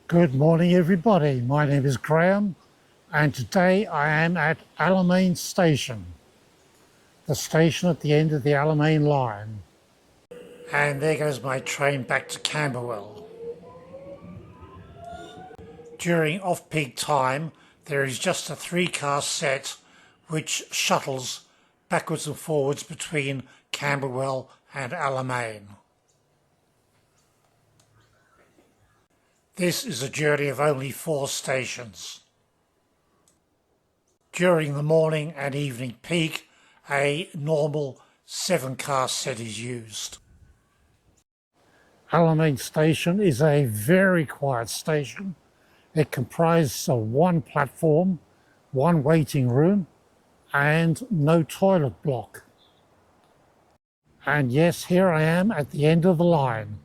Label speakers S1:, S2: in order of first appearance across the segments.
S1: Good morning everybody, my name is Graham and today I am at Alamein Station, the station at the end of the Alamein Line. And there goes my train back to Camberwell. During off-peak time there is just a 3-car set which shuttles backwards and forwards between Camberwell and Alamein. This is a journey of only 4 stations. During the morning and evening peak, a normal 7-car set is used. Alamein Station is a very quiet station. It comprises of 1 platform, 1 waiting room and no toilet block. And yes, here I am at the end of the line,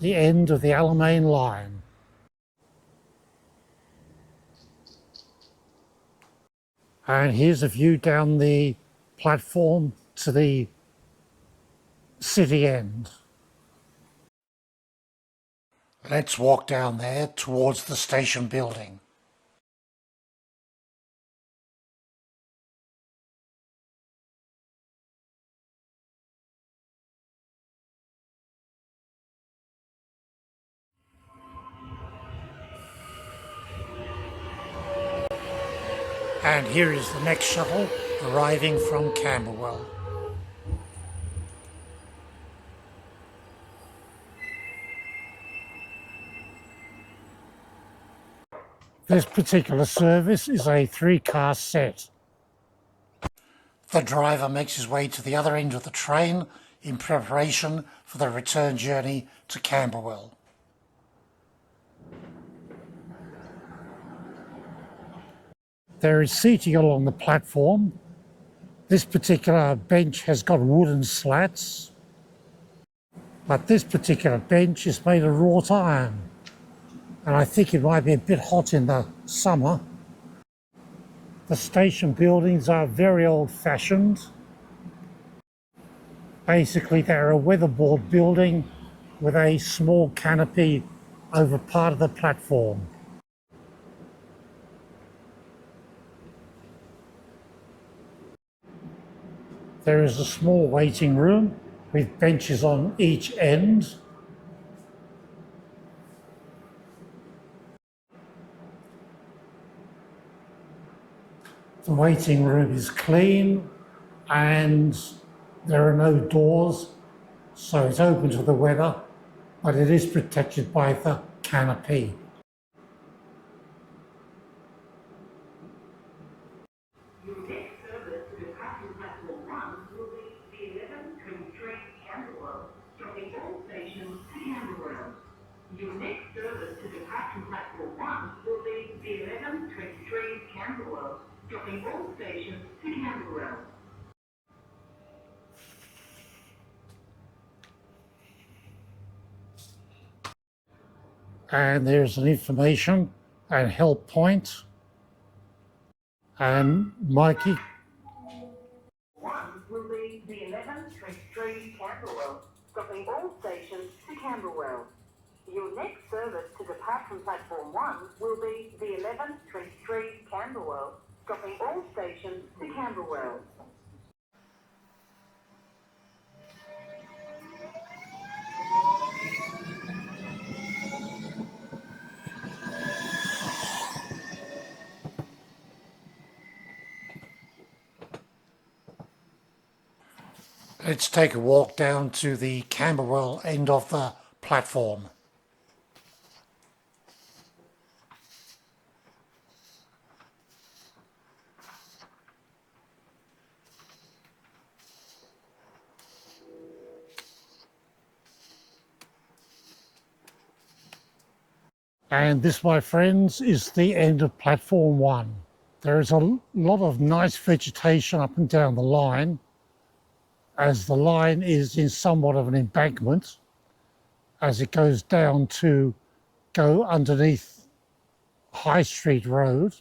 S1: the end of the Alamein Line. And here's a view down the platform to the city end. Let's walk down there towards the station building. And here is the next shuttle arriving from Camberwell. This particular service is a 3-car set. The driver makes his way to the other end of the train in preparation for the return journey to Camberwell. There is seating along the platform. This particular bench has got wooden slats, but this particular bench is made of wrought iron, and I think it might be a bit hot in the summer. The station buildings are very old-fashioned. Basically, they're a weatherboard building with a small canopy over part of the platform. There is a small waiting room with benches on each end. The waiting room is clean and there are no doors, so it's open to the weather, but it is protected by the canopy.
S2: Your next service to departure platform 1 will be the 11:23 Camberwell, dropping all stations to Camberwell.
S1: And there's an information and help point. And Mikey.
S2: 1 will be the 11:23 Camberwell, dropping all stations to Camberwell. Your next service to depart from platform 1 will be the 11:23 Camberwell, dropping all stations to Camberwell.
S1: Let's take a walk down to the Camberwell end of the platform. And this, my friends, is the end of platform 1. There is a lot of nice vegetation up and down the line, as the line is in somewhat of an embankment as it goes down to go underneath High Street Road,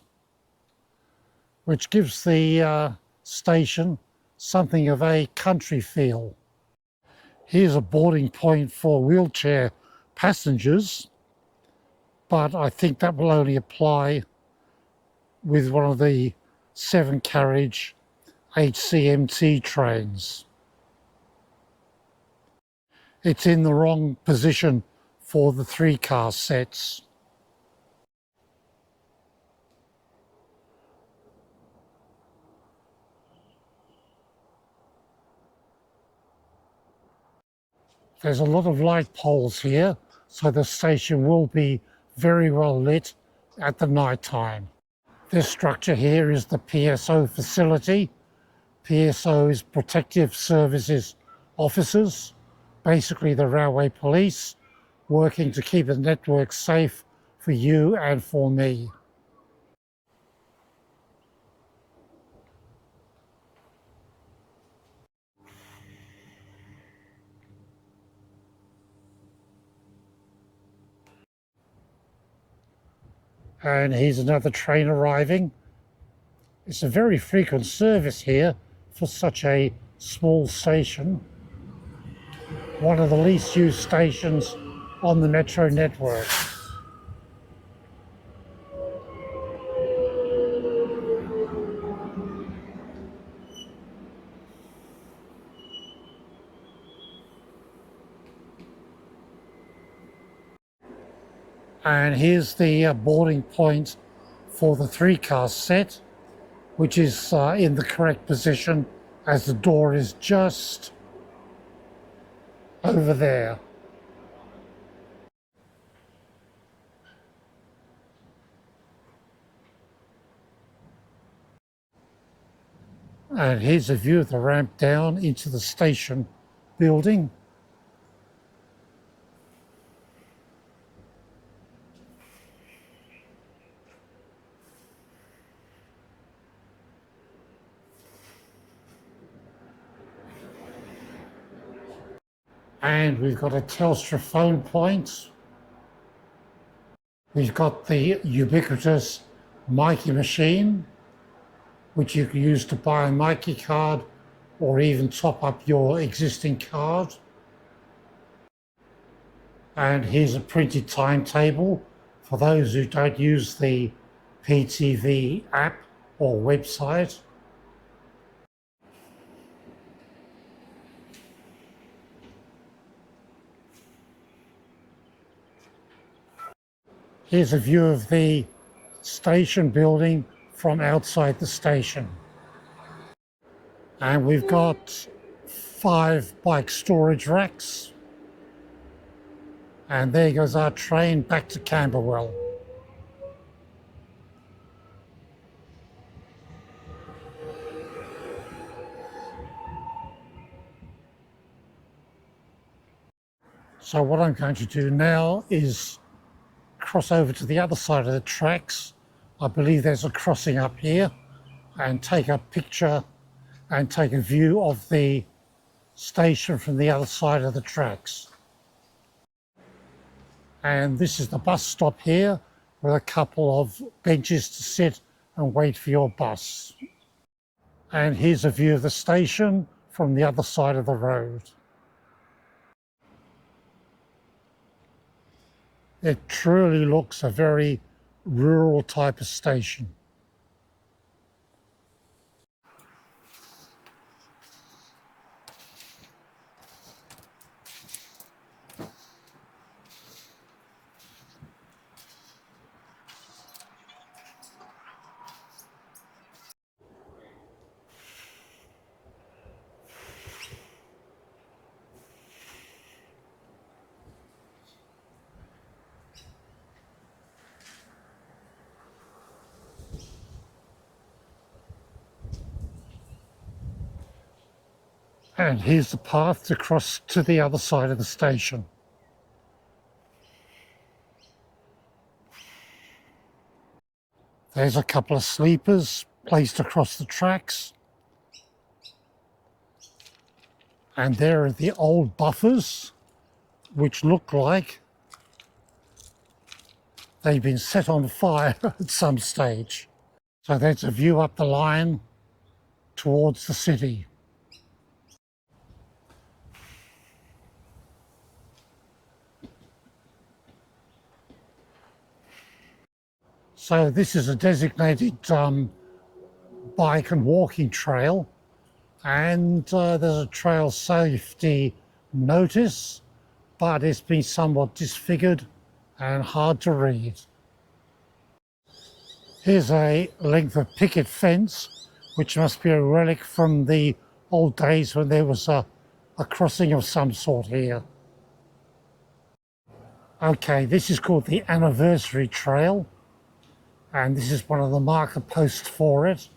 S1: which gives the station something of a country feel. Here's a boarding point for wheelchair passengers, but I think that will only apply with one of the 7-carriage HCMT trains. It's in the wrong position for the 3-car sets. There's a lot of light poles here, so the station will be very well lit at the night time. This structure here is the PSO facility. PSO is Protective Services Officers, basically the railway police, working to keep the network safe for you and for me. And here's another train arriving. It's a very frequent service here for such a small station. One of the least used stations on the Metro network. And here's the boarding point for the 3-car set, which is in the correct position as the door is just over there. And here's a view of the ramp down into the station building. And we've got a Telstra phone point. We've got the ubiquitous Mikey machine, which you can use to buy a Mikey card or even top up your existing card. And here's a printed timetable for those who don't use the PTV app or website. Here's a view of the station building from outside the station. And we've got 5 bike storage racks. And there goes our train back to Camberwell. So what I'm going to do now is cross over to the other side of the tracks. I believe there's a crossing up here, and take a picture and take a view of the station from the other side of the tracks. And this is the bus stop here with a couple of benches to sit and wait for your bus. And here's a view of the station from the other side of the road. It truly looks a very rural type of station. And here's the path to cross to the other side of the station. There's a couple of sleepers placed across the tracks. And there are the old buffers, which look like they've been set on fire at some stage. So that's a view up the line towards the city. So this is a designated bike and walking trail, and there's a trail safety notice, but it's been somewhat disfigured and hard to read. Here's a length of picket fence, which must be a relic from the old days when there was a crossing of some sort here. Okay, this is called the Anniversary Trail, and this is one of the marker posts for it.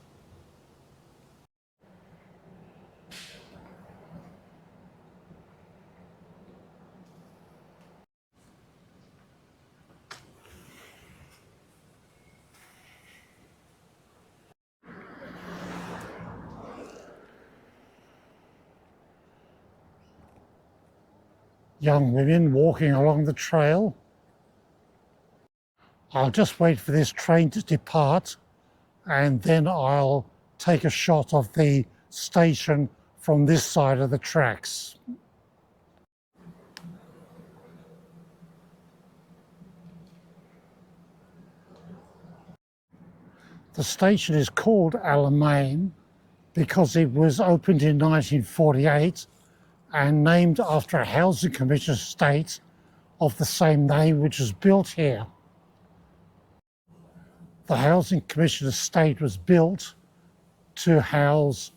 S1: Young women walking along the trail. I'll just wait for this train to depart, and then I'll take a shot of the station from this side of the tracks. The station is called Alamein because it was opened in 1948 and named after a housing commission estate of the same name which was built here. The housing commission estate was built to house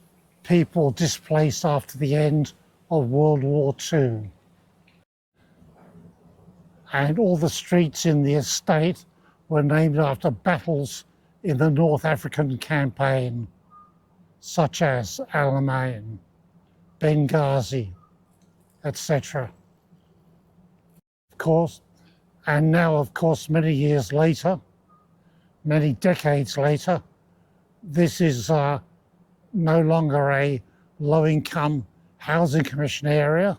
S1: people displaced after the end of World War II. And all the streets in the estate were named after battles in the North African campaign, such as Alamein, Benghazi, etc. Of course, and now, of course, many years later, many decades later, this is no longer a low-income housing commission area.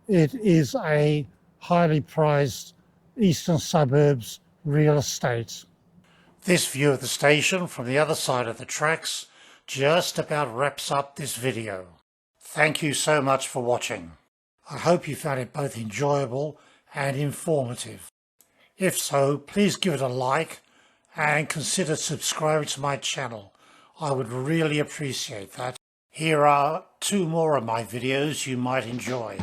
S1: It is a highly prized Eastern Suburbs real estate. This view of the station from the other side of the tracks just about wraps up this video. Thank you so much for watching. I hope you found it both enjoyable and informative. If so, please give it a like and consider subscribing to my channel. I would really appreciate that. Here are 2 more of my videos you might enjoy.